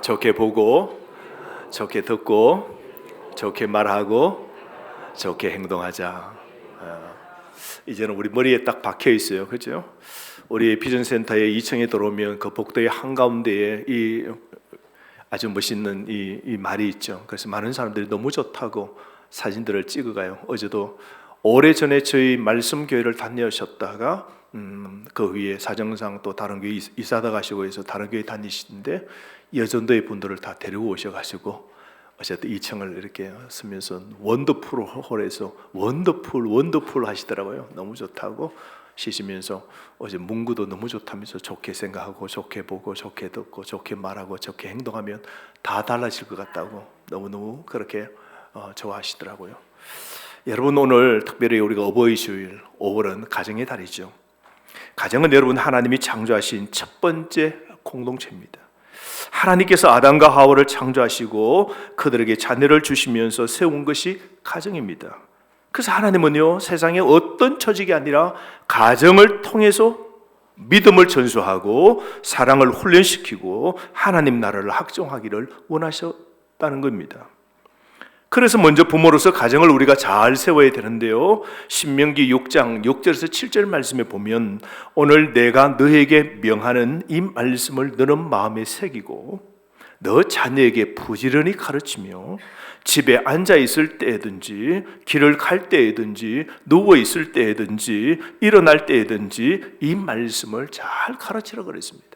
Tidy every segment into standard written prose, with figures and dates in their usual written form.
좋게 보고, 좋게 듣고, 좋게 말하고, 좋게 행동하자. 이제는 우리 머리에 딱 박혀 있어요, 그렇죠? 우리 비전센터의 2층에 들어오면 그 복도의 한가운데에 이 아주 멋있는 이 말이 있죠. 그래서 많은 사람들이 너무 좋다고 사진들을 찍어가요. 어제도 오래전에 저희 말씀 교회를 다녀오셨다가 그 위에 사정상 또 다른 교회 이사다 가시고 해서 다른 교회 다니시는데 여전도의 분들을 다 데리고 오셔가지고 어쨌든 2층을 이렇게 쓰면서 원더풀 홀에서 원더풀 하시더라고요. 너무 좋다고 쉬시면서 어제 문구도 너무 좋다면서 좋게 생각하고 좋게 보고 좋게 듣고 좋게 말하고 좋게 행동하면 다 달라질 것 같다고 너무너무 그렇게 좋아하시더라고요. 여러분, 오늘 특별히 우리가 어버이 주일 5월은 가정의 달이죠. 가정은 여러분 하나님이 창조하신 첫 번째 공동체입니다. 하나님께서 아담과 하와를 창조하시고 그들에게 자녀를 주시면서 세운 것이 가정입니다. 그래서 하나님은요, 세상에 어떤 처직이 아니라 가정을 통해서 믿음을 전수하고 사랑을 훈련시키고 하나님 나라를 확정하기를 원하셨다는 겁니다. 그래서 먼저 부모로서 가정을 우리가 잘 세워야 되는데요, 신명기 6장 6절에서 7절 말씀에 보면 오늘 내가 너에게 명하는 이 말씀을 너는 마음에 새기고 너 자녀에게 부지런히 가르치며 집에 앉아 있을 때든지 길을 갈 때든지 누워 있을 때든지 일어날 때든지 이 말씀을 잘 가르치라고 그랬습니다.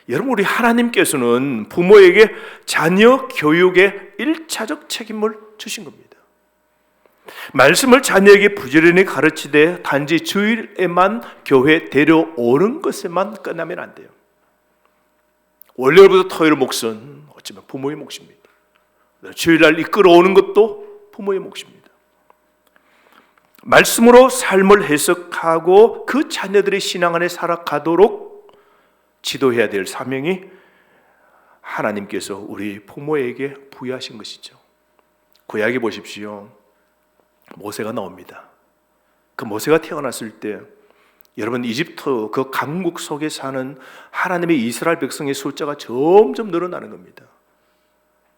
여러분, 우리 하나님께서는 부모에게 자녀 교육에 1차적 책임을 주신 겁니다. 말씀을 자녀에게 부지런히 가르치되 단지 주일에만 교회 데려오는 것에만 끝나면 안 돼요. 월요일부터 토요일 몫은 어쩌면 부모의 몫입니다. 주일날 이끌어오는 것도 부모의 몫입니다. 말씀으로 삶을 해석하고 그 자녀들의 신앙 안에 살아가도록 지도해야 될 사명이 하나님께서 우리 부모에게 부여하신 것이죠. 구약에 보십시오. 모세가 나옵니다. 그 모세가 태어났을 때 여러분, 이집트 그 강국 속에 사는 하나님의 이스라엘 백성의 숫자가 점점 늘어나는 겁니다.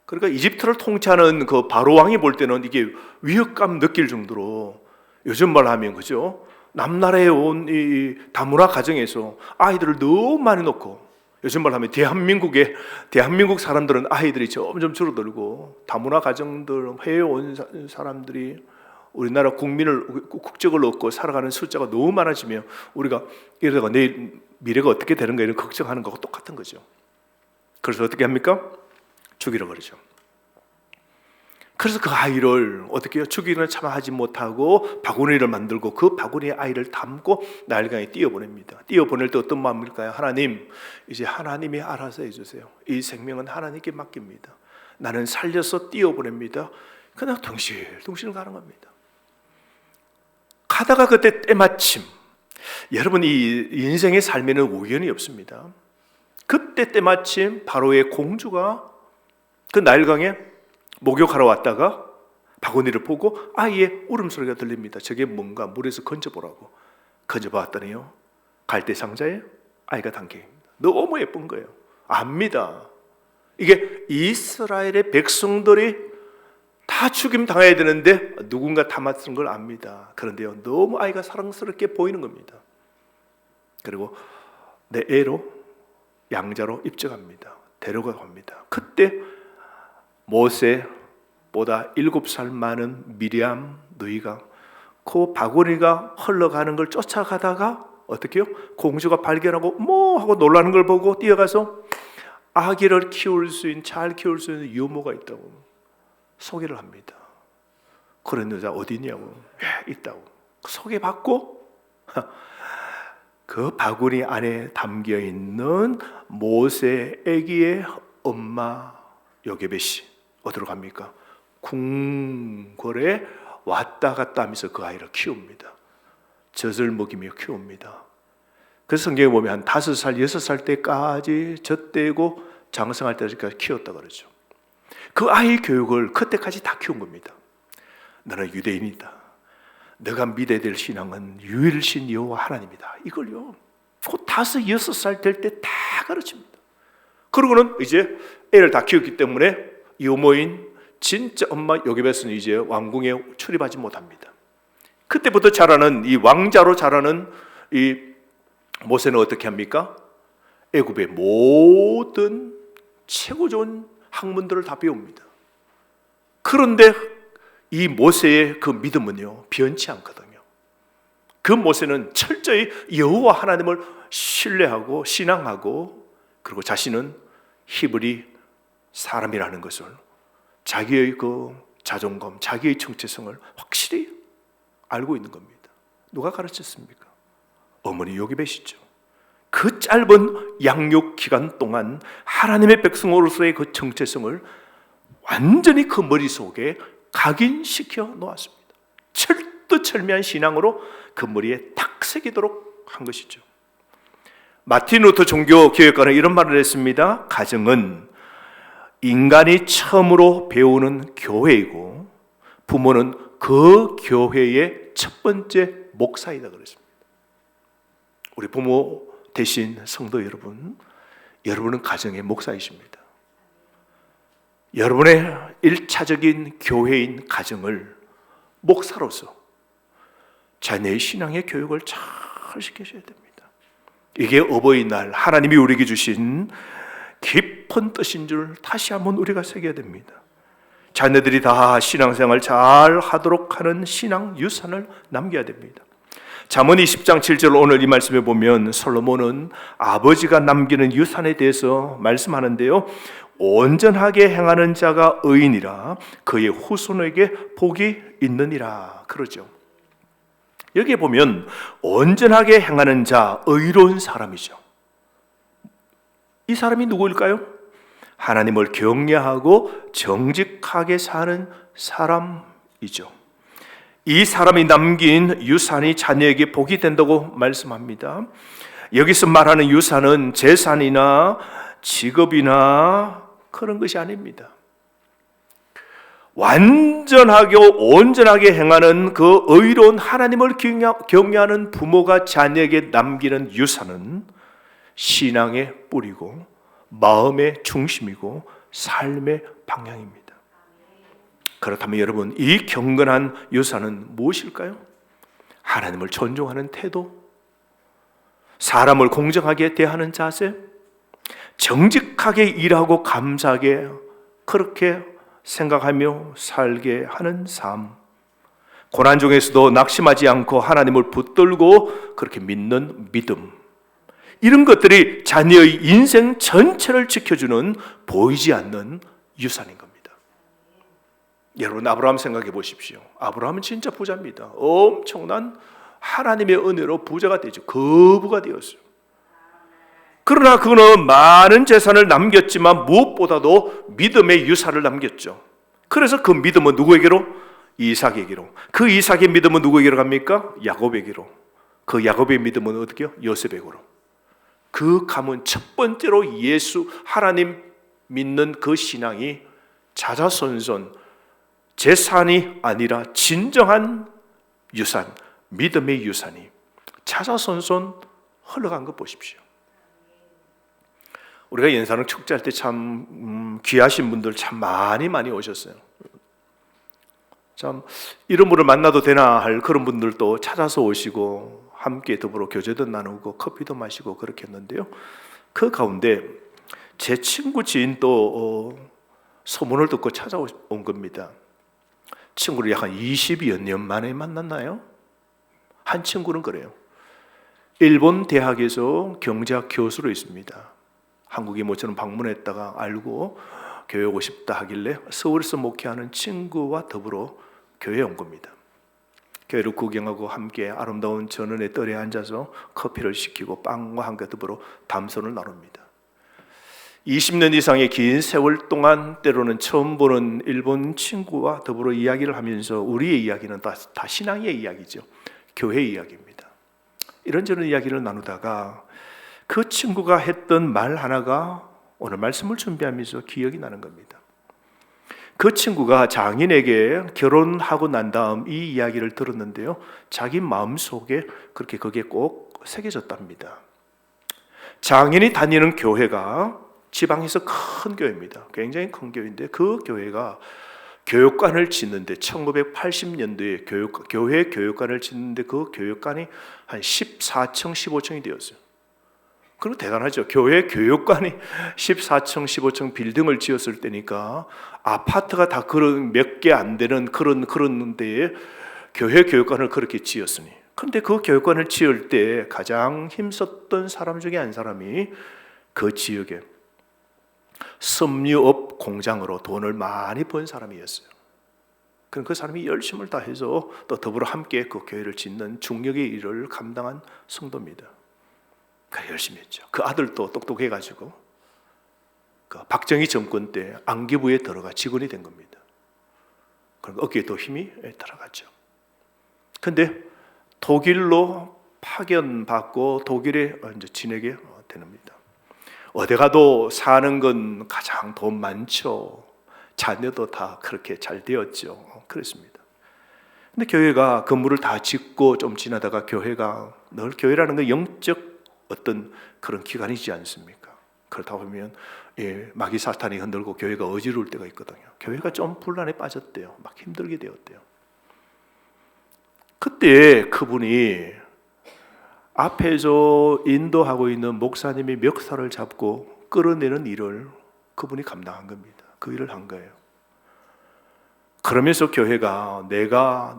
그러니까 이집트를 통치하는 그 바로 왕이 볼 때는 이게 위협감 느낄 정도로, 요즘 말 하면 그죠? 남나라에 온 이 다문화 가정에서 아이들을 너무 많이 놓고, 요즘 말 하면 대한민국 사람들은 아이들이 점점 줄어들고 다문화 가정들, 해외 온 사람들이 우리나라 국적을 얻고 살아가는 숫자가 너무 많아지면 우리가 이러다가 내일 미래가 어떻게 되는가 이런 걱정하는 거하고 똑같은 거죠. 그래서 어떻게 합니까? 죽이라 그러죠. 그래서 그 아이를 어떻게 해요? 죽이기는 참 하지 못하고 바구니를 만들고 그 바구니에 아이를 담고 나일강에 띄어보냅니다. 띄어보낼 때 어떤 마음일까요? 하나님, 이제 하나님이 알아서 해주세요. 이 생명은 하나님께 맡깁니다. 나는 살려서 띄어보냅니다. 그냥 덩실덩실 가는 겁니다. 가다가 그때 때마침, 여러분, 이 인생의 삶에는 우연이 없습니다. 그때 때마침 바로의 공주가 그 나일강에 목욕하러 왔다가 바구니를 보고 아이의 울음소리가 들립니다. 저게 뭔가 물에서 건져보라고 건져봤더니요, 갈대 상자에 아이가 담겨있습니다. 너무 예쁜 거예요. 압니다. 이게 이스라엘의 백성들이 다 죽임 당해야 되는데 누군가 담았던 걸 압니다. 그런데요, 너무 아이가 사랑스럽게 보이는 겁니다. 그리고 내 애로 양자로 입적합니다. 데려가 갑니다. 그때 모세보다 7살 많은 미리암 너희가 그 바구니가 흘러가는 걸 쫓아가다가 어떻게 해요? 공주가 발견하고 뭐 하고 놀라는 걸 보고 뛰어가서 아기를 잘 키울 수 있는 유모가 있다고 소개를 합니다. 그런 여자 어디 있냐고. 있다고. 소개받고 그 바구니 안에 담겨있는 모세 아기의 엄마 요게벳이 어디로 갑니까? 궁궐에 왔다 갔다 하면서 그 아이를 키웁니다. 젖을 먹이며 키웁니다. 그래서 성경에 보면 한 5살, 6살 때까지 젖대고 장성할 때까지 키웠다 그러죠. 그 아이 교육을 그때까지 다 키운 겁니다. 너는 유대인이다. 너가 믿어야 될 신앙은 유일신 여호와 하나님이다. 이걸요, 곧 5, 6살 될 때 다 가르칩니다. 그러고는 이제 애를 다 키웠기 때문에 유모인 진짜 엄마 요게벳은 이제 왕궁에 출입하지 못합니다. 그때부터 자라는 이 왕자로 자라는 이 모세는 어떻게 합니까? 애굽의 모든 최고 좋은 학문들을 다 배웁니다. 그런데 이 모세의 그 믿음은요 변치 않거든요. 그 모세는 철저히 여호와 하나님을 신뢰하고 신앙하고, 그리고 자신은 히브리 사람이라는 것을, 자기의 그 자존감, 자기의 정체성을 확실히 알고 있는 겁니다. 누가 가르쳤습니까? 어머니 요게벳이죠. 그 짧은 양육 기간 동안 하나님의 백성으로서의 그 정체성을 완전히 그 머릿속에 각인시켜 놓았습니다. 철두철미한 신앙으로 그 머리에 탁 새기도록 한 것이죠. 마틴 루터 종교개혁가는 이런 말을 했습니다. 가정은 인간이 처음으로 배우는 교회이고 부모는 그 교회의 첫 번째 목사이다 그랬습니다. 우리 부모 대신 성도 여러분, 여러분은 가정의 목사이십니다. 여러분의 1차적인 교회인 가정을 목사로서 자녀의 신앙의 교육을 잘 시키셔야 됩니다. 이게 어버이날 하나님이 우리에게 주신 깊은 뜻인 줄 다시 한번 우리가 새겨야 됩니다. 자녀들이 다 신앙생활 잘 하도록 하는 신앙 유산을 남겨야 됩니다. 잠언 20장 7절 오늘 이 말씀에 보면 솔로몬은 아버지가 남기는 유산에 대해서 말씀하는데요, 온전하게 행하는 자가 의인이라 그의 후손에게 복이 있느니라 그러죠. 여기에 보면 온전하게 행하는 자, 의로운 사람이죠. 이 사람이 누구일까요? 하나님을 경외하고 정직하게 사는 사람이죠. 이 사람이 남긴 유산이 자녀에게 복이 된다고 말씀합니다. 여기서 말하는 유산은 재산이나 직업이나 그런 것이 아닙니다. 완전하게 온전하게 행하는 그 의로운 하나님을 경외하는 부모가 자녀에게 남기는 유산은 신앙의 뿌리고 마음의 중심이고 삶의 방향입니다. 그렇다면 여러분, 이 경건한 유산은 무엇일까요? 하나님을 존중하는 태도, 사람을 공정하게 대하는 자세, 정직하게 일하고 감사하게 그렇게 생각하며 살게 하는 삶, 고난 중에서도 낙심하지 않고 하나님을 붙들고 그렇게 믿는 믿음, 이런 것들이 자녀의 인생 전체를 지켜주는 보이지 않는 유산인 겁니다. 여러분, 아브라함 생각해 보십시오. 아브라함은 진짜 부자입니다. 엄청난 하나님의 은혜로 부자가 되죠. 거부가 되었어요. 그러나 그는 많은 재산을 남겼지만 무엇보다도 믿음의 유산을 남겼죠. 그래서 그 믿음은 누구에게로? 이삭에게로. 그 이삭의 믿음은 누구에게로 갑니까? 야곱에게로. 그 야곱의 믿음은 어떻게요? 요셉에게로. 그 가문 첫 번째로 예수 하나님 믿는 그 신앙이 자자손손 재산이 아니라 진정한 유산, 믿음의 유산이 자자손손 흘러간 것 보십시오. 우리가 연산을 축제할 때 참 귀하신 분들 참 많이 오셨어요. 참 이런 분을 만나도 되나 할 그런 분들도 찾아서 오시고 함께 더불어 교제도 나누고 커피도 마시고 그렇게 했는데요. 그 가운데 제 친구 지인도 소문을 듣고 찾아온 겁니다. 친구를 약 한 20여 년 만에 만났나요? 한 친구는 그래요. 일본 대학에서 경제학 교수로 있습니다. 한국에 모처럼 방문했다가 알고 교회 오고 싶다 하길래 서울에서 목회하는 친구와 더불어 교회에 온 겁니다. 교회를 구경하고 함께 아름다운 전원의 뜰에 앉아서 커피를 시키고 빵과 함께 더불어 담소를 나눕니다. 20년 이상의 긴 세월 동안 때로는 처음 보는 일본 친구와 더불어 이야기를 하면서 우리의 이야기는 다 신앙의 이야기죠. 교회 이야기입니다. 이런저런 이야기를 나누다가 그 친구가 했던 말 하나가 오늘 말씀을 준비하면서 기억이 나는 겁니다. 그 친구가 장인에게 결혼하고 난 다음 이 이야기를 들었는데요, 자기 마음속에 그렇게 그게 꼭 새겨졌답니다. 장인이 다니는 교회가 지방에서 큰 교회입니다. 굉장히 큰 교회인데 그 교회가 교육관을 짓는데 1980년도에 교회 교육관을 짓는데 그 교육관이 한 14층, 15층이 되었어요. 그럼 대단하죠. 교회 교육관이 14층, 15층 빌딩을 지었을 때니까 아파트가 다 그런 몇 개 안 되는 그런 데에 교회 교육관을 그렇게 지었으니. 그런데 그 교육관을 지을 때 가장 힘썼던 사람 중에 한 사람이 그 지역에 섬유업 공장으로 돈을 많이 번 사람이었어요. 그럼 그 사람이 열심을 다해서 또 더불어 함께 그 교회를 짓는 중역의 일을 감당한 성도입니다. 열심히 했죠. 그 아들도 똑똑해가지고 그 박정희 정권 때 안기부에 들어가 직원이 된 겁니다. 그럼 어깨에 더 힘이 들어갔죠. 근데 독일로 파견받고 독일에 이제 지내게 됩니다. 어디 가도 사는 건 가장 돈 많죠. 자녀도 다 그렇게 잘 되었죠. 그렇습니다. 근데 교회가 건물을 다 짓고 좀 지나다가 교회가 늘 교회라는 건 영적 어떤 그런 기관이지 않습니까? 그렇다 보면 마귀 사탄이 흔들고 교회가 어지러울 때가 있거든요. 교회가 좀 분란에 빠졌대요. 막 힘들게 되었대요. 그때 그분이 앞에서 인도하고 있는 목사님이 멱살을 잡고 끌어내는 일을 그분이 감당한 겁니다. 그 일을 한 거예요. 그러면서 교회가 내가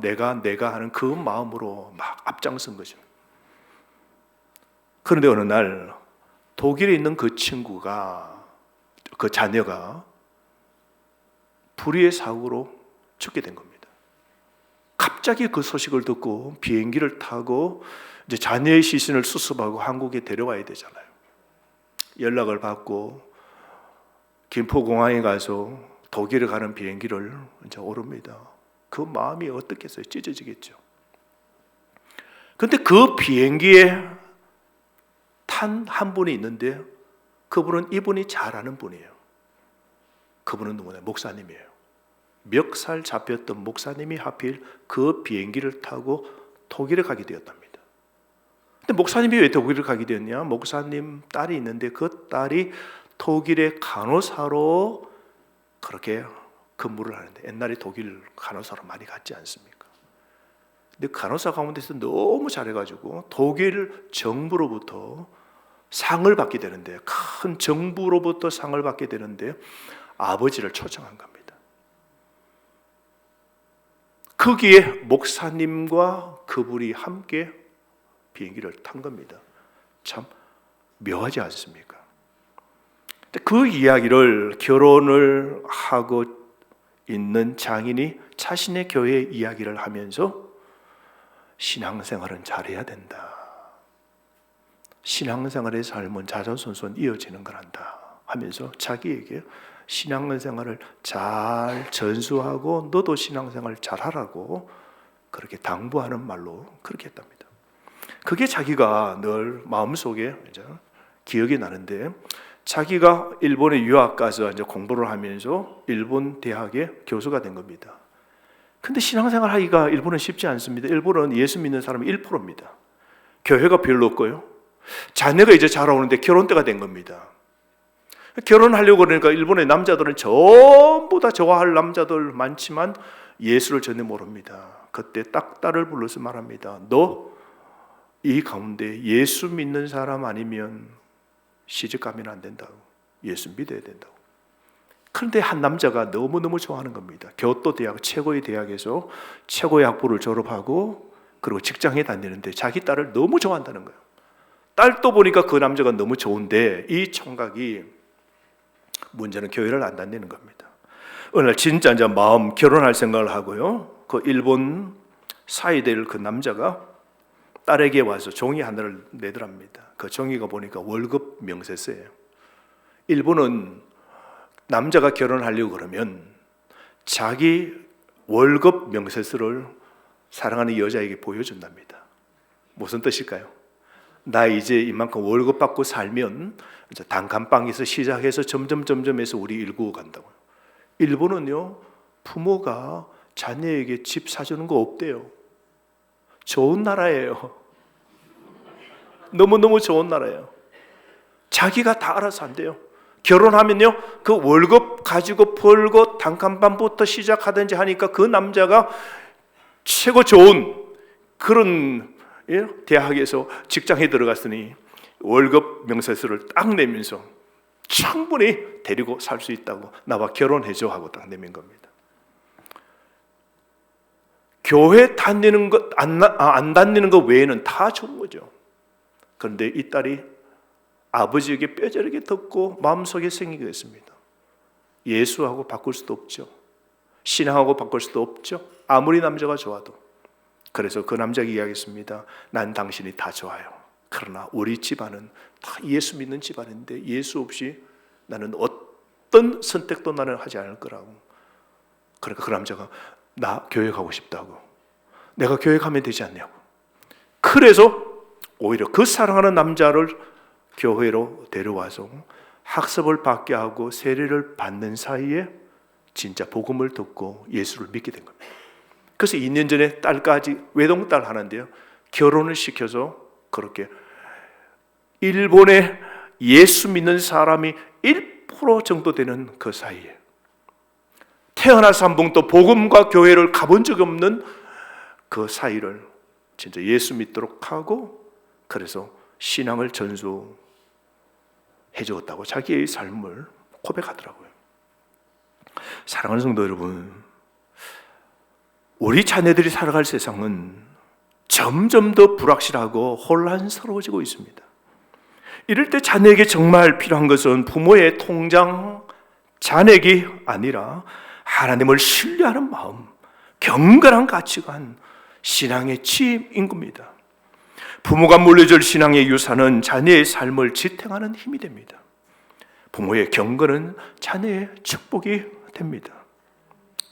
하는 그 마음으로 막 앞장선 거죠. 그런데 어느 날 독일에 있는 그 친구가, 그 자녀가 불의의 사고로 죽게 된 겁니다. 갑자기 그 소식을 듣고 비행기를 타고 이제 자녀의 시신을 수습하고 한국에 데려와야 되잖아요. 연락을 받고 김포공항에 가서 독일에 가는 비행기를 이제 오릅니다. 그 마음이 어떻겠어요? 찢어지겠죠. 근데 그 비행기에 탄 한 분이 있는데 그분은 이분이 잘 아는 분이에요. 그분은 누구냐? 목사님이에요. 멱살 잡혔던 목사님이 하필 그 비행기를 타고 독일에 가게 되었답니다. 근데 목사님이 왜 독일을 가게 되었냐? 목사님 딸이 있는데 그 딸이 독일의 간호사로 그렇게 근무를 하는데, 옛날에 독일 간호사로 많이 갔지 않습니까? 근데 간호사 가운데서 너무 잘해가지고 독일 정부로부터 상을 받게 되는데, 큰 정부로부터 상을 받게 되는데 아버지를 초청한 겁니다. 거기에 목사님과 그분이 함께 비행기를 탄 겁니다. 참 묘하지 않습니까? 그 이야기를 결혼을 하고 있는 장인이 자신의 교회 이야기를 하면서 신앙생활은 잘해야 된다. 신앙생활의 삶은 자자손손 이어지는 거란다 하면서 자기에게 신앙생활을 잘 전수하고 너도 신앙생활 잘하라고 그렇게 당부하는 말로 그렇게 했답니다. 그게 자기가 늘 마음속에 이제 기억이 나는데, 자기가 일본에 유학 가서 이제 공부를 하면서 일본 대학의 교수가 된 겁니다. 근데 신앙생활 하기가 일본은 쉽지 않습니다. 일본은 예수 믿는 사람이 1%입니다. 교회가 별로 없고요. 자녀가 이제 자라오는데 결혼 때가 된 겁니다. 결혼하려고 그러니까 일본의 남자들은 전부 다 좋아할 남자들 많지만 예수를 전혀 모릅니다. 그때 딱 딸을 불러서 말합니다. 너 이 가운데 예수 믿는 사람 아니면 시집 가면 안 된다고. 예수 믿어야 된다고. 그런데 한 남자가 너무너무 좋아하는 겁니다. 교토 대학 최고의 대학에서 최고의 학부를 졸업하고 그리고 직장에 다니는데 자기 딸을 너무 좋아한다는 거예요. 딸도 보니까 그 남자가 너무 좋은데 이 총각이 문제는 교회를 안 다니는 겁니다. 어느 날 진짜 이제 마음 결혼할 생각을 하고요. 그 일본 사이될 그 남자가 딸에게 와서 종이 하나를 내더랍니다. 그 종이가 보니까 월급 명세서예요. 일본은 남자가 결혼하려고 그러면 자기 월급 명세서를 사랑하는 여자에게 보여준답니다. 무슨 뜻일까요? 나 이제 이만큼 월급 받고 살면 이제 단칸방에서 시작해서 점점 해서 우리 일구어 간다고요. 일본은요, 부모가 자녀에게 집 사주는 거 없대요. 좋은 나라예요. 너무너무 좋은 나라예요. 자기가 다 알아서 한대요. 결혼하면요, 그 월급 가지고 벌고 단칸방부터 시작하든지 하니까 그 남자가 최고 좋은 그런 대학에서 직장에 들어갔으니 월급 명세서를 딱 내면서 충분히 데리고 살 수 있다고, 나와 결혼해줘 하고 딱 내민 겁니다. 교회 다니는 것, 안 다니는 것 외에는 다 좋은 거죠. 그런데 이 딸이 아버지에게 뼈저리게 듣고 마음속에 생기게 했습니다. 예수하고 바꿀 수도 없죠. 신앙하고 바꿀 수도 없죠. 아무리 남자가 좋아도. 그래서 그 남자가 이야기했습니다. 난 당신이 다 좋아요. 그러나 우리 집안은 다 예수 믿는 집안인데 예수 없이 나는 어떤 선택도 나는 하지 않을 거라고. 그러니까 그 남자가 나 교회 가고 싶다고. 내가 교회 가면 되지 않냐고. 그래서 오히려 그 사랑하는 남자를 교회로 데려와서 학습을 받게 하고 세례를 받는 사이에 진짜 복음을 듣고 예수를 믿게 된 겁니다. 그래서 2년 전에 딸까지, 외동딸 하나인데요, 결혼을 시켜서 그렇게 일본에 예수 믿는 사람이 1% 정도 되는 그 사이에 태어나서 한 번 또 복음과 교회를 가본 적이 없는 그 사이를 진짜 예수 믿도록 하고, 그래서 신앙을 전수해 주었다고 자기의 삶을 고백하더라고요. 사랑하는 성도 여러분, 우리 자녀들이 살아갈 세상은 점점 더 불확실하고 혼란스러워지고 있습니다. 이럴 때 자녀에게 정말 필요한 것은 부모의 통장 잔액이 아니라 하나님을 신뢰하는 마음, 경건한 가치관, 신앙의 지혜인 겁니다. 부모가 물려줄 신앙의 유산은 자녀의 삶을 지탱하는 힘이 됩니다. 부모의 경건은 자녀의 축복이 됩니다.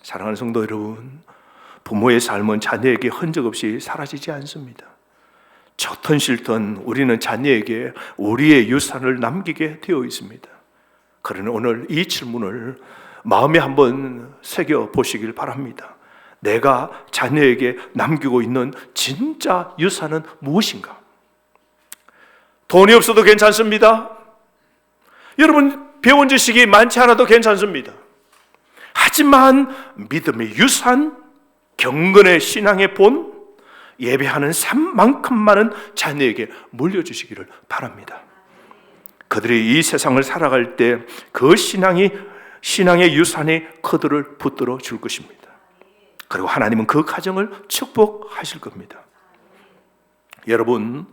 사랑하는 성도 여러분, 부모의 삶은 자녀에게 흔적 없이 사라지지 않습니다. 좋든 싫든 우리는 자녀에게 우리의 유산을 남기게 되어 있습니다. 그러나 오늘 이 질문을 마음에 한번 새겨 보시길 바랍니다. 내가 자녀에게 남기고 있는 진짜 유산은 무엇인가? 돈이 없어도 괜찮습니다. 여러분 배운 지식이 많지 않아도 괜찮습니다. 하지만 믿음의 유산, 경건의 신앙의 본, 예배하는 삶만큼만은 자녀에게 물려주시기를 바랍니다. 그들이 이 세상을 살아갈 때 그 신앙의 유산이 그들을 붙들어 줄 것입니다. 그리고 하나님은 그 가정을 축복하실 겁니다. 여러분,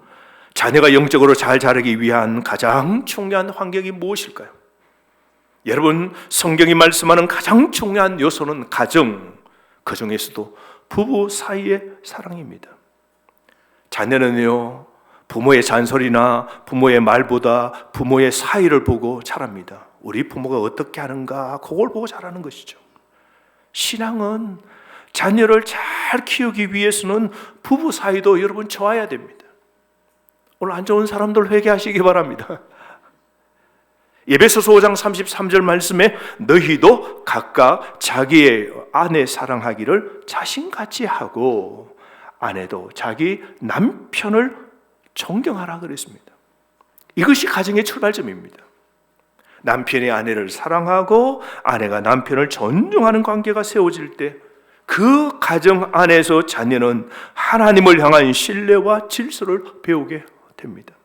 자녀가 영적으로 잘 자라기 위한 가장 중요한 환경이 무엇일까요? 여러분, 성경이 말씀하는 가장 중요한 요소는 가정, 그 중에서도 부부 사이의 사랑입니다. 자녀는요, 부모의 잔소리나 부모의 말보다 부모의 사이를 보고 자랍니다. 우리 부모가 어떻게 하는가, 그걸 보고 자라는 것이죠. 신앙은 자녀를 잘 키우기 위해서는 부부 사이도 여러분 좋아야 됩니다. 오늘 안 좋은 사람들 회개하시기 바랍니다. 에베소서 5장 33절 말씀에 너희도 각각 자기의 아내 사랑하기를 자신같이 하고 아내도 자기 남편을 존경하라 그랬습니다. 이것이 가정의 출발점입니다. 남편이 아내를 사랑하고 아내가 남편을 존중하는 관계가 세워질 때 그 가정 안에서 자녀는 하나님을 향한 신뢰와 질서를 배우게 됩니다.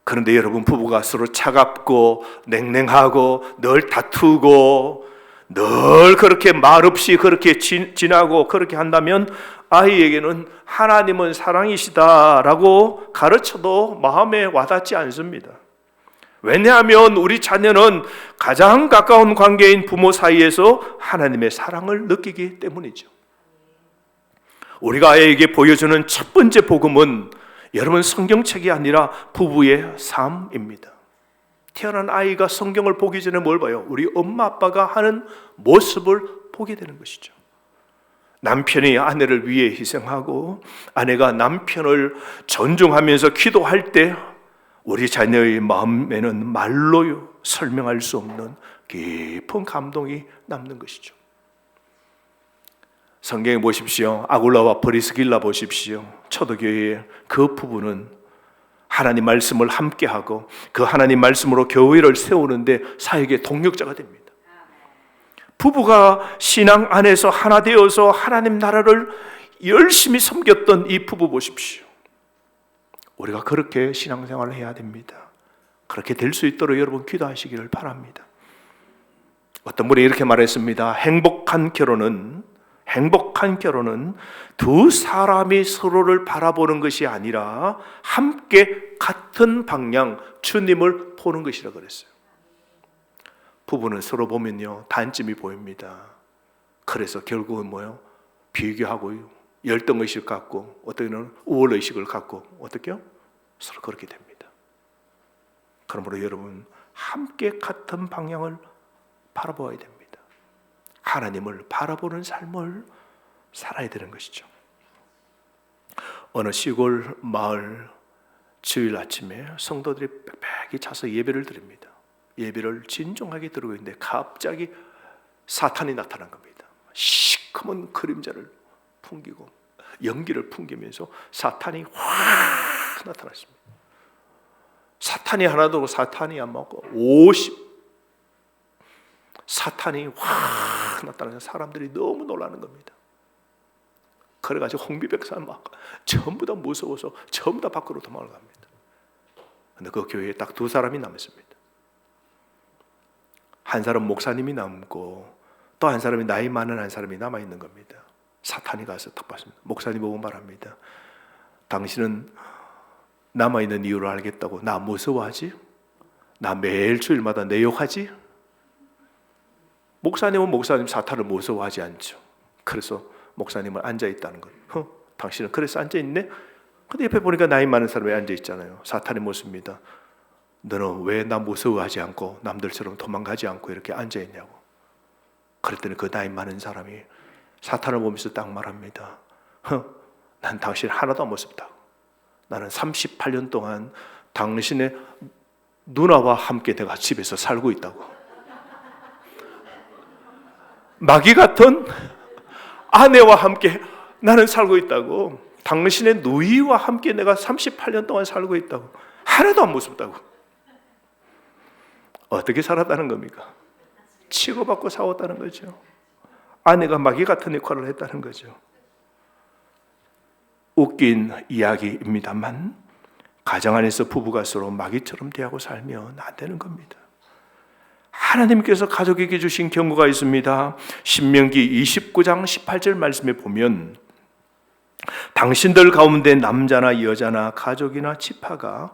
그런데 여러분, 부부가 서로 차갑고 냉랭하고 늘 다투고 늘 그렇게 말없이 그렇게 지나고 그렇게 한다면 아이에게는 하나님은 사랑이시다라고 가르쳐도 마음에 와닿지 않습니다. 왜냐하면 우리 자녀는 가장 가까운 관계인 부모 사이에서 하나님의 사랑을 느끼기 때문이죠. 우리가 아이에게 보여주는 첫 번째 복음은 여러분 성경책이 아니라 부부의 삶입니다. 태어난 아이가 성경을 보기 전에 뭘 봐요? 우리 엄마 아빠가 하는 모습을 보게 되는 것이죠. 남편이 아내를 위해 희생하고 아내가 남편을 존중하면서 기도할 때 우리 자녀의 마음에는 말로 설명할 수 없는 깊은 감동이 남는 것이죠. 성경에 보십시오. 아굴라와 브리스길라 보십시오. 초대교회의 그 부부는 하나님 말씀을 함께하고 그 하나님 말씀으로 교회를 세우는데 사역의 동력자가 됩니다. 부부가 신앙 안에서 하나 되어서 하나님 나라를 열심히 섬겼던 이 부부 보십시오. 우리가 그렇게 신앙생활을 해야 됩니다. 그렇게 될 수 있도록 여러분 기도하시기를 바랍니다. 어떤 분이 이렇게 말했습니다. 행복한 결혼은 두 사람이 서로를 바라보는 것이 아니라 함께 같은 방향 주님을 보는 것이라 그랬어요. 부부는 서로 보면요 단점이 보입니다. 그래서 결국은 뭐요? 비교하고 열등의식 갖고 어떤 우월의식을 갖고 어떻게요? 서로 그렇게 됩니다. 그러므로 여러분 함께 같은 방향을 바라보아야 됩니다. 하나님을 바라보는 삶을 살아야 되는 것이죠. 어느 시골 마을 주일 아침에 성도들이 빽빽이 차서 예배를 드립니다. 예배를 진중하게 드리고 있는데 갑자기 사탄이 나타난 겁니다. 시커먼 그림자를 풍기고 연기를 풍기면서 사탄이 확 나타났습니다. 사탄이 하나도 사탄이 안 먹고 50 사탄이 확 나타나서 사람들이 너무 놀라는 겁니다. 그래가지고 홍비백산 막 전부 다 무서워서 전부 다 밖으로 도망을 갑니다. 근데 그 교회에 딱 두 사람이 남았습니다. 한 사람 목사님이 남고 또 한 사람이 나이 많은 한 사람이 남아있는 겁니다. 사탄이 가서 딱 봤습니다. 목사님 보고 말합니다. 당신은 남아있는 이유를 알겠다고 나 무서워하지? 나 매일 주일마다 내 욕하지? 목사님은 목사님 사탄을 무서워하지 않죠. 그래서 목사님은 앉아있다는 거예요. 당신은 그래서 앉아있네? 근데 옆에 보니까 나이 많은 사람이 앉아있잖아요. 사탄이 묻습니다. 너는 왜 나 무서워하지 않고 남들처럼 도망가지 않고 이렇게 앉아있냐고. 그랬더니 그 나이 많은 사람이 사탄을 보면서 딱 말합니다. 난 당신 하나도 안 무섭다고. 나는 38년 동안 당신의 누나와 함께 내가 집에서 살고 있다고. 마귀 같은 아내와 함께 나는 살고 있다고. 당신의 누이와 함께 내가 38년 동안 살고 있다고. 하나도 안 무섭다고. 어떻게 살았다는 겁니까? 치고받고 싸웠다는 거죠. 아내가 마귀 같은 역할을 했다는 거죠. 웃긴 이야기입니다만 가정 안에서 부부가 서로 마귀처럼 대하고 살면 안 되는 겁니다. 하나님께서 가족에게 주신 경고가 있습니다. 신명기 29장 18절 말씀에 보면 당신들 가운데 남자나 여자나 가족이나 지파가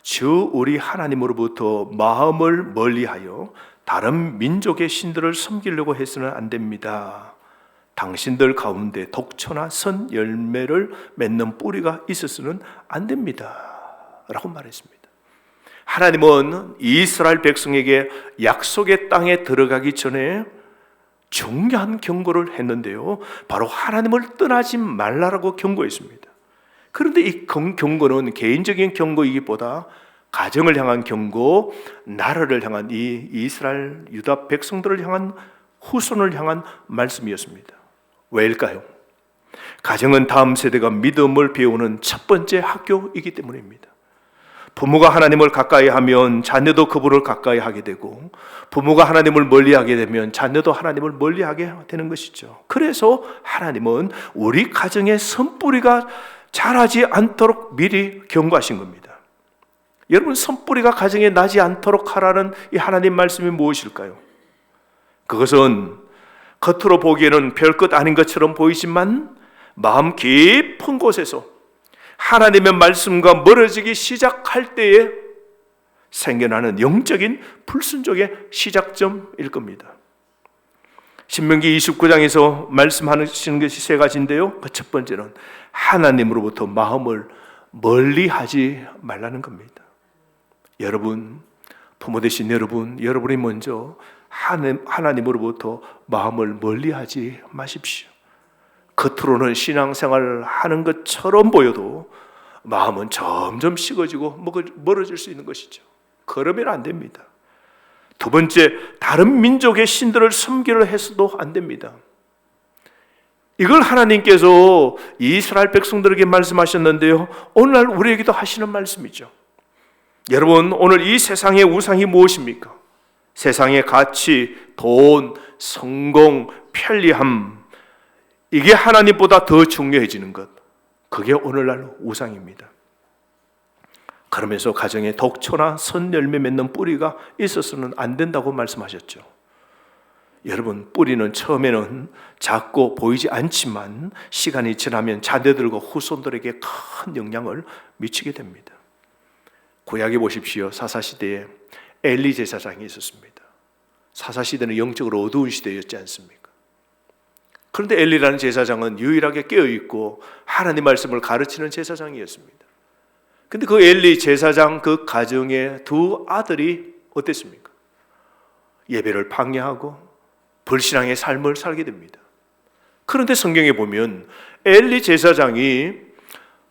주 우리 하나님으로부터 마음을 멀리하여 다른 민족의 신들을 섬기려고 해서는 안 됩니다. 당신들 가운데 독초나 선 열매를 맺는 뿌리가 있어서는 안 됩니다 라고 말했습니다. 하나님은 이스라엘 백성에게 약속의 땅에 들어가기 전에 중요한 경고를 했는데요, 바로 하나님을 떠나지 말라라고 경고했습니다. 그런데 이 경고는 개인적인 경고이기보다 가정을 향한 경고, 나라를 향한 이 이스라엘 유다 백성들을 향한 후손을 향한 말씀이었습니다. 왜일까요? 가정은 다음 세대가 믿음을 배우는 첫 번째 학교이기 때문입니다. 부모가 하나님을 가까이 하면 자녀도 그분을 가까이 하게 되고, 부모가 하나님을 멀리하게 되면 자녀도 하나님을 멀리하게 되는 것이죠. 그래서 하나님은 우리 가정의 선뿌리가 자라지 않도록 미리 경고하신 겁니다. 여러분, 선뿌리가 가정에 나지 않도록 하라는 이 하나님 말씀이 무엇일까요? 그것은 겉으로 보기에는 별것 아닌 것처럼 보이지만 마음 깊은 곳에서 하나님의 말씀과 멀어지기 시작할 때에 생겨나는 영적인 불순종의 시작점일 겁니다. 신명기 29장에서 말씀하시는 것이 세 가지인데요, 그 첫 번째는 하나님으로부터 마음을 멀리하지 말라는 겁니다. 여러분, 부모 되신 여러분이 먼저 하나님으로부터 마음을 멀리하지 마십시오. 겉으로는 신앙생활을 하는 것처럼 보여도 마음은 점점 식어지고 멀어질 수 있는 것이죠. 그러면 안 됩니다. 두 번째, 다른 민족의 신들을 섬기려 해서도 안 됩니다. 이걸 하나님께서 이스라엘 백성들에게 말씀하셨는데요, 오늘날 우리에게도 하시는 말씀이죠. 여러분, 오늘 이 세상의 우상이 무엇입니까? 세상의 가치, 돈, 성공, 편리함, 이게 하나님보다 더 중요해지는 것, 그게 오늘날 우상입니다. 그러면서 가정에 독초나 선열매 맺는 뿌리가 있어서는 안 된다고 말씀하셨죠. 여러분, 뿌리는 처음에는 작고 보이지 않지만 시간이 지나면 자녀들과 후손들에게 큰 영향을 미치게 됩니다. 구약에 보십시오. 사사시대에 엘리 제사장이 있었습니다. 사사시대는 영적으로 어두운 시대였지 않습니까? 그런데 엘리라는 제사장은 유일하게 깨어있고 하나님 말씀을 가르치는 제사장이었습니다. 근데 그 엘리 제사장 그 가정의 두 아들이 어땠습니까? 예배를 방해하고 불신앙의 삶을 살게 됩니다. 그런데 성경에 보면 엘리 제사장이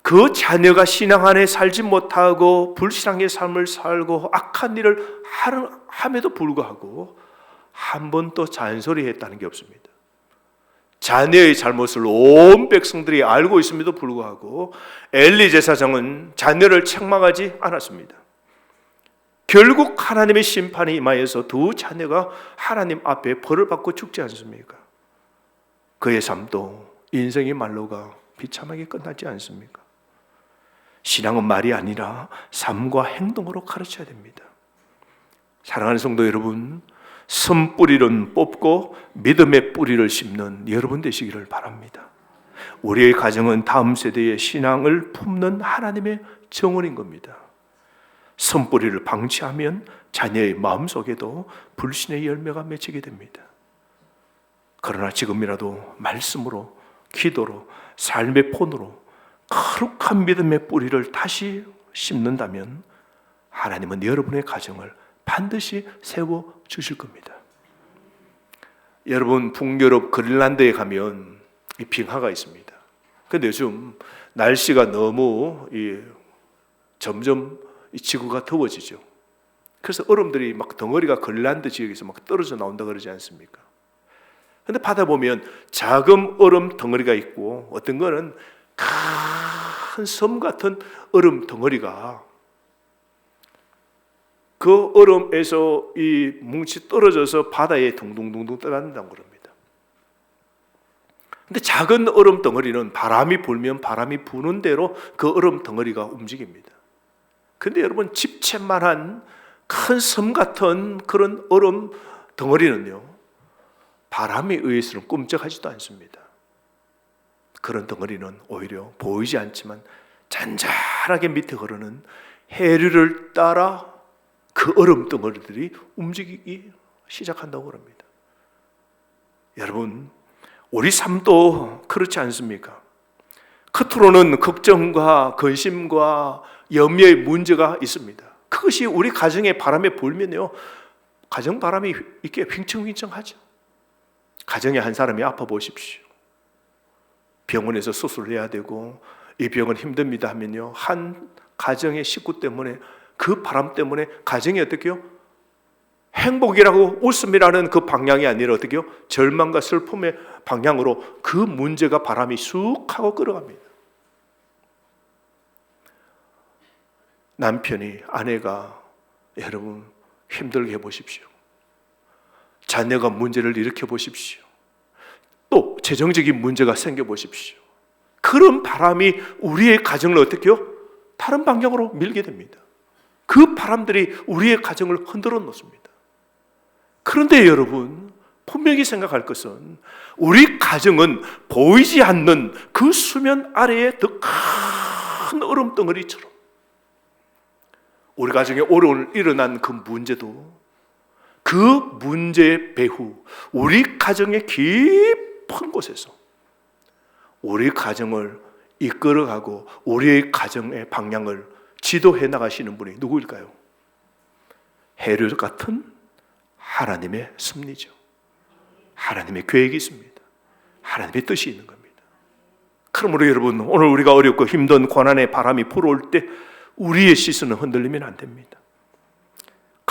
그 자녀가 신앙 안에 살지 못하고 불신앙의 삶을 살고 악한 일을 함에도 불구하고 한 번도 잔소리했다는 게 없습니다. 자녀의 잘못을 온 백성들이 알고 있음에도 불구하고 엘리 제사장은 자녀를 책망하지 않았습니다. 결국 하나님의 심판이 임하여서 두 자녀가 하나님 앞에 벌을 받고 죽지 않습니까? 그의 삶도 인생의 말로가 비참하게 끝나지 않습니까? 신앙은 말이 아니라 삶과 행동으로 가르쳐야 됩니다. 사랑하는 성도 여러분, 선뿌리는 뽑고 믿음의 뿌리를 심는 여러분 되시기를 바랍니다. 우리의 가정은 다음 세대의 신앙을 품는 하나님의 정원인 겁니다. 선뿌리를 방치하면 자녀의 마음속에도 불신의 열매가 맺히게 됩니다. 그러나 지금이라도 말씀으로, 기도로, 삶의 본으로 거룩한 믿음의 뿌리를 다시 심는다면 하나님은 여러분의 가정을 반드시 세워주실 겁니다. 여러분, 북유럽 그린란드에 가면 이 빙하가 있습니다. 그런데 요즘 날씨가 너무 점점 이 지구가 더워지죠. 그래서 얼음들이 막 덩어리가 그린란드 지역에서 막 떨어져 나온다 그러지 않습니까? 그런데 바다 보면 작은 얼음 덩어리가 있고 어떤 거는 큰 섬 같은 얼음 덩어리가 그 얼음에서 이 뭉치 떨어져서 바다에 둥둥둥둥 떠난다고 그럽니다. 근데 작은 얼음 덩어리는 바람이 불면 바람이 부는 대로 그 얼음 덩어리가 움직입니다. 근데 여러분, 집채만한 큰 섬 같은 그런 얼음 덩어리는요, 바람에 의해서는 꿈쩍하지도 않습니다. 그런 덩어리는 오히려 보이지 않지만 잔잔하게 밑에 흐르는 해류를 따라 그 얼음 덩어리들이 움직이기 시작한다고 합니다. 여러분, 우리 삶도 그렇지 않습니까? 겉으로는 걱정과 근심과 염려의 문제가 있습니다. 그것이 우리 가정의 바람에 불면요, 가정 바람이 이렇게 휘청휘청하죠. 가정에 한 사람이 아파 보십시오. 병원에서 수술을 해야 되고 이 병은 힘듭니다 하면요, 한 가정의 식구 때문에, 그 바람 때문에 가정이 어떻게요? 행복이라고 웃음이라는 그 방향이 아니라 어떻게요? 절망과 슬픔의 방향으로 그 문제가 바람이 쑥 하고 끌어갑니다. 남편이, 아내가 여러분 힘들게 해보십시오. 자녀가 문제를 일으켜 보십시오. 또 재정적인 문제가 생겨 보십시오. 그런 바람이 우리의 가정을 어떻게 해요? 다른 방향으로 밀게 됩니다. 그 바람들이 우리의 가정을 흔들어 놓습니다. 그런데 여러분, 분명히 생각할 것은 우리 가정은 보이지 않는 그 수면 아래에 더 큰 얼음 덩어리처럼 우리 가정에 오늘 일어난 그 문제도 그 문제의 배후, 우리 가정의 깊은 곳에서 우리 가정을 이끌어가고 우리의 가정의 방향을 지도해 나가시는 분이 누구일까요? 해류 같은 하나님의 섭리죠. 하나님의 계획이 있습니다. 하나님의 뜻이 있는 겁니다. 그러므로 여러분, 오늘 우리가 어렵고 힘든 고난의 바람이 불어올 때 우리의 시선은 흔들리면 안 됩니다.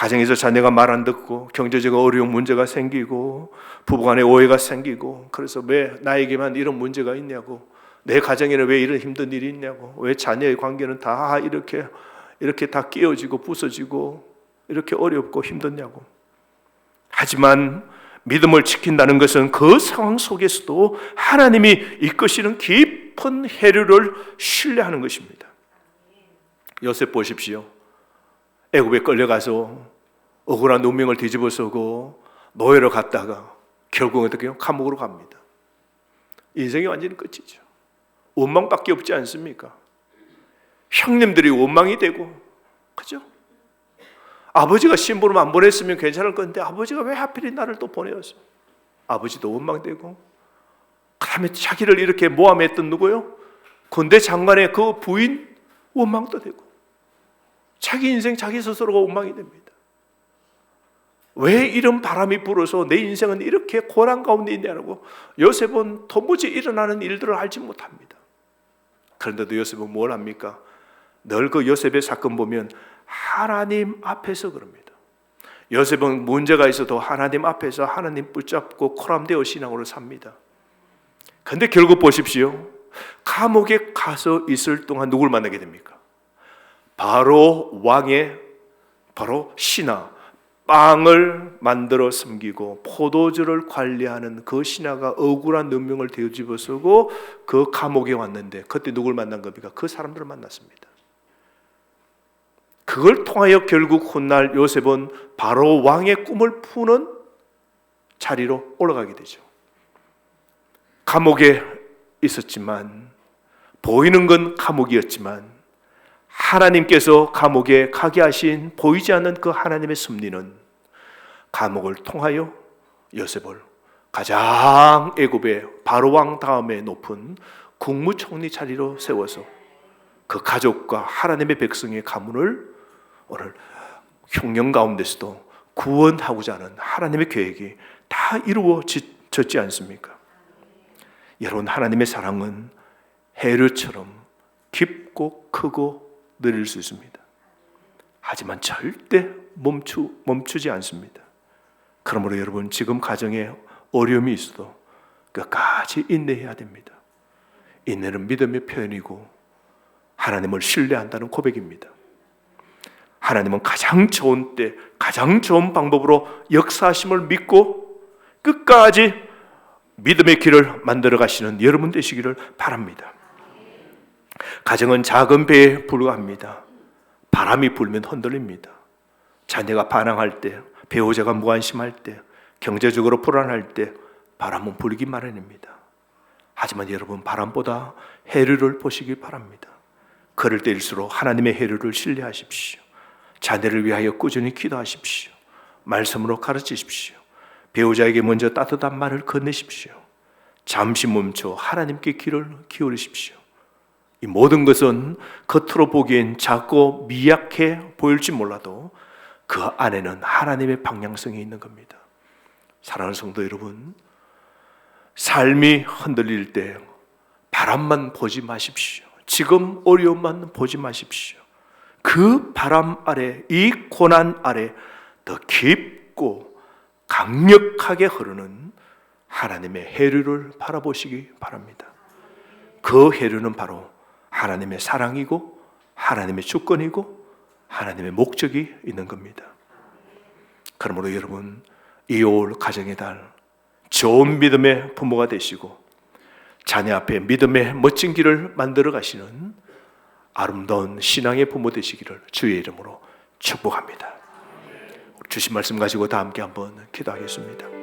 가정에서 자녀가 말 안 듣고 경제적으로 어려운 문제가 생기고 부부간에 오해가 생기고, 그래서 왜 나에게만 이런 문제가 있냐고, 내 가정에는 왜 이런 힘든 일이 있냐고, 왜 자녀의 관계는 다 이렇게 다 깨어지고 부서지고 이렇게 어렵고 힘드냐고. 하지만 믿음을 지킨다는 것은 그 상황 속에서도 하나님이 이끄시는 깊은 해류를 신뢰하는 것입니다. 요셉 보십시오. 애굽에 끌려가서 억울한 운명을 뒤집어쓰고 노예로 갔다가 결국은 어떻게 해요? 감옥으로 갑니다. 인생이 완전히 끝이죠. 원망밖에 없지 않습니까? 형님들이 원망이 되고, 그죠? 아버지가 심부름 안 보냈으면 괜찮을 건데 아버지가 왜 하필 나를 또 보내었어? 아버지도 원망되고, 그 다음에 자기를 이렇게 모함했던 누구요? 군대 장관의 그 부인 원망도 되고, 자기 인생 자기 스스로가 원망이 됩니다. 왜 이런 바람이 불어서 내 인생은 이렇게 고난 가운데 있냐고 요셉은 도무지 일어나는 일들을 알지 못합니다. 그런데도 요셉은 뭘 합니까? 늘 그 요셉의 사건 보면 하나님 앞에서 그럽니다. 요셉은 문제가 있어도 하나님 앞에서 하나님 붙잡고 코람되어 신앙으로 삽니다. 그런데 결국 보십시오. 감옥에 가서 있을 동안 누굴 만나게 됩니까? 바로 왕의 바로 신하, 빵을 만들어 섬기고 포도주를 관리하는 그 신하가 억울한 능명을 뒤집어쓰고 그 감옥에 왔는데, 그때 누굴 만난 겁니까? 그 사람들을 만났습니다. 그걸 통하여 결국 훗날 요셉은 바로 왕의 꿈을 푸는 자리로 올라가게 되죠. 감옥에 있었지만, 보이는 건 감옥이었지만 하나님께서 감옥에 가게 하신 보이지 않는 그 하나님의 섭리는 감옥을 통하여 요셉을 가장 애굽의 바로왕 다음에 높은 국무총리 자리로 세워서 그 가족과 하나님의 백성의 가문을 오늘 흉년 가운데서도 구원하고자 하는 하나님의 계획이 다 이루어졌지 않습니까? 여러분, 하나님의 사랑은 해류처럼 깊고 크고 느릴 수 있습니다. 하지만 절대 멈추지 않습니다. 그러므로 여러분, 지금 가정에 어려움이 있어도 끝까지 인내해야 됩니다. 인내는 믿음의 표현이고 하나님을 신뢰한다는 고백입니다. 하나님은 가장 좋은 때, 가장 좋은 방법으로 역사하심을 믿고 끝까지 믿음의 길을 만들어 가시는 여러분 되시기를 바랍니다. 가정은 작은 배에 불과합니다. 바람이 불면 흔들립니다. 자녀가 반항할 때, 배우자가 무관심할 때, 경제적으로 불안할 때 바람은 불기 마련입니다. 하지만 여러분, 바람보다 해류를 보시기 바랍니다. 그럴 때일수록 하나님의 해류를 신뢰하십시오. 자녀를 위하여 꾸준히 기도하십시오. 말씀으로 가르치십시오. 배우자에게 먼저 따뜻한 말을 건네십시오. 잠시 멈춰 하나님께 귀를 기울이십시오. 이 모든 것은 겉으로 보기엔 작고 미약해 보일지 몰라도 그 안에는 하나님의 방향성이 있는 겁니다. 사랑하는 성도 여러분, 삶이 흔들릴 때 바람만 보지 마십시오. 지금 어려움만 보지 마십시오. 그 바람 아래, 이 고난 아래 더 깊고 강력하게 흐르는 하나님의 해류를 바라보시기 바랍니다. 그 해류는 바로 하나님의 사랑이고 하나님의 주권이고 하나님의 목적이 있는 겁니다. 그러므로 여러분, 이 올 가정의 달 좋은 믿음의 부모가 되시고 자녀 앞에 믿음의 멋진 길을 만들어 가시는 아름다운 신앙의 부모 되시기를 주의 이름으로 축복합니다. 주신 말씀 가지고 다 함께 한번 기도하겠습니다.